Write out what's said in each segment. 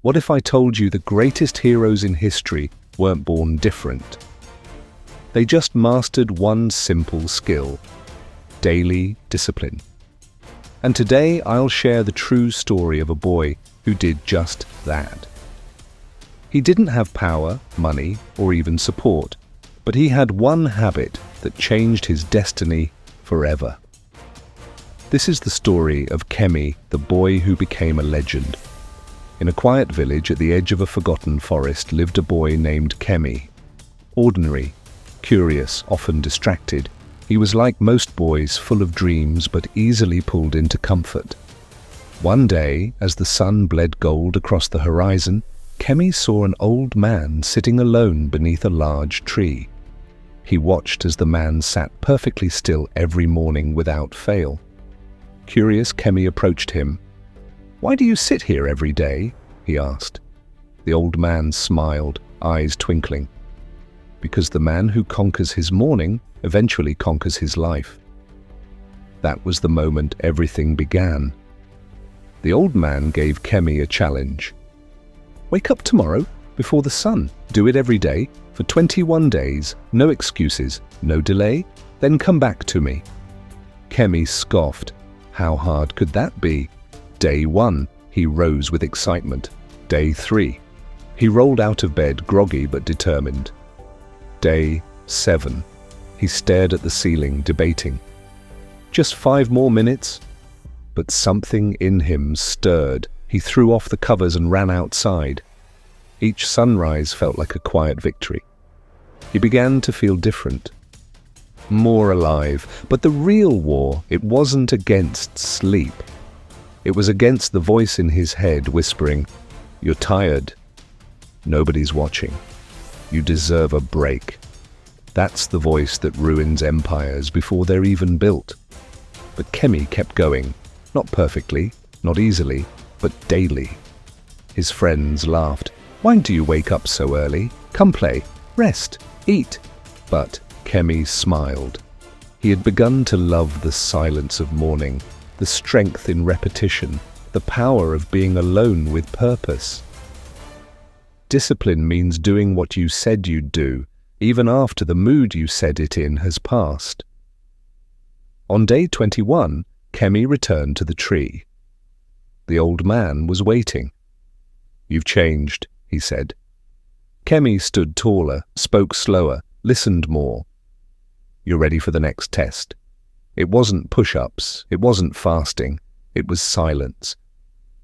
What if I told you the greatest heroes in history weren't born different? They just mastered one simple skill: daily discipline. And today I'll share the true story of a boy who did just that. He didn't have power, money, or even support, but he had one habit that changed his destiny forever. This is the story of Kemi, the boy who became a legend. In a quiet village at the edge of a forgotten forest lived a boy named Kemi. Ordinary, curious, often distracted, he was like most boys, full of dreams but easily pulled into comfort. One day, as the sun bled gold across the horizon, Kemi saw an old man sitting alone beneath a large tree. He watched as the man sat perfectly still every morning without fail. Curious, Kemi approached him. "Why do you sit here every day?" he asked. The old man smiled, eyes twinkling. "Because the man who conquers his morning eventually conquers his life." That was the moment everything began. The old man gave Kemi a challenge. "Wake up tomorrow before the sun. Do it every day for 21 days, no excuses, no delay, then come back to me." Kemi scoffed. How hard could that be? Day 1, he rose with excitement. Day 3, he rolled out of bed groggy but determined. Day 7, he stared at the ceiling, debating. Just 5 more minutes? But something in him stirred. He threw off the covers and ran outside. Each sunrise felt like a quiet victory. He began to feel different, more alive. But the real war, it wasn't against sleep. It was against the voice in his head whispering, "You're tired. Nobody's watching. You deserve a break." That's the voice that ruins empires before they're even built. But Kemi kept going, not perfectly, not easily, but daily. His friends laughed. "Why do you wake up so early? Come play, rest, eat." But Kemi smiled. He had begun to love the silence of morning, the strength in repetition, the power of being alone with purpose. Discipline means doing what you said you'd do, even after the mood you said it in has passed. On day 21, Kemi returned to the tree. The old man was waiting. "You've changed," he said. Kemi stood taller, spoke slower, listened more. "You're ready for the next test." It wasn't push-ups, it wasn't fasting, it was silence.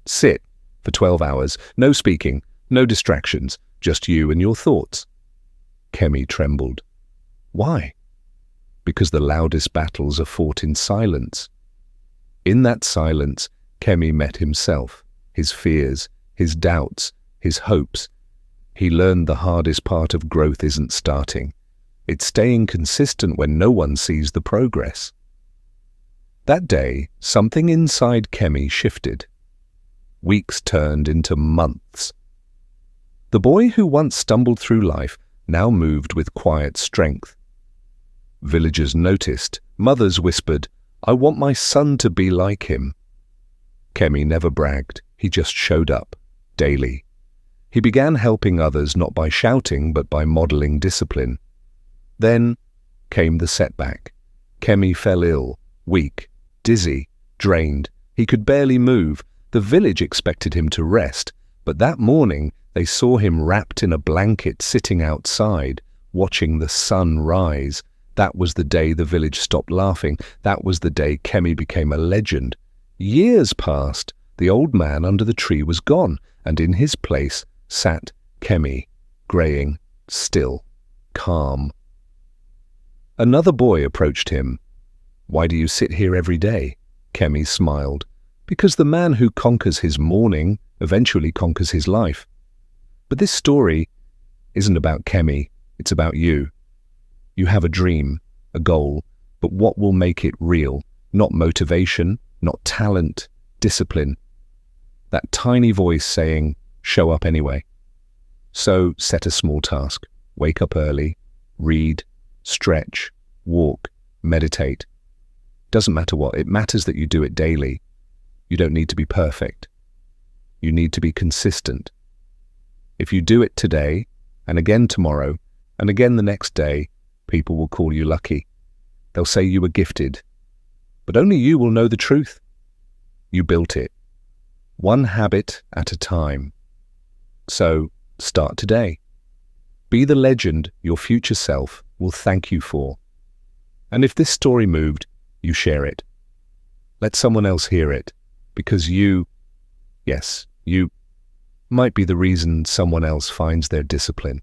"Sit for 12 hours, no speaking, no distractions, just you and your thoughts." Kemi trembled. Why? Because the loudest battles are fought in silence. In that silence, Kemi met himself, his fears, his doubts, his hopes. He learned the hardest part of growth isn't starting. It's staying consistent when no one sees the progress. That day, something inside Kemi shifted. Weeks turned into months. The boy who once stumbled through life now moved with quiet strength. Villagers noticed, mothers whispered, "I want my son to be like him." Kemi never bragged, he just showed up, daily. He began helping others not by shouting but by modeling discipline. Then came the setback. Kemi fell ill, weak, dizzy, drained. He could barely move. The village expected him to rest, but that morning they saw him wrapped in a blanket sitting outside, watching the sun rise. That was the day the village stopped laughing. That was the day Kemi became a legend. Years passed. The old man under the tree was gone, and in his place sat Kemi, graying, still, calm. Another boy approached him. "Why do you sit here every day?" Kemi smiled. "Because the man who conquers his morning eventually conquers his life." But this story isn't about Kemi, it's about you. You have a dream, a goal, but what will make it real? Not motivation, not talent, discipline. That tiny voice saying, "Show up anyway." So set a small task. Wake up early, read, stretch, walk, meditate. Doesn't matter what, it matters that you do it daily. You don't need to be perfect. You need to be consistent. If you do it today, and again tomorrow, and again the next day, people will call you lucky. They'll say you were gifted. But only you will know the truth. You built it, one habit at a time. So, start today. Be the legend your future self will thank you for. And if this story moved, you share it. Let someone else hear it, because you might be the reason someone else finds their discipline.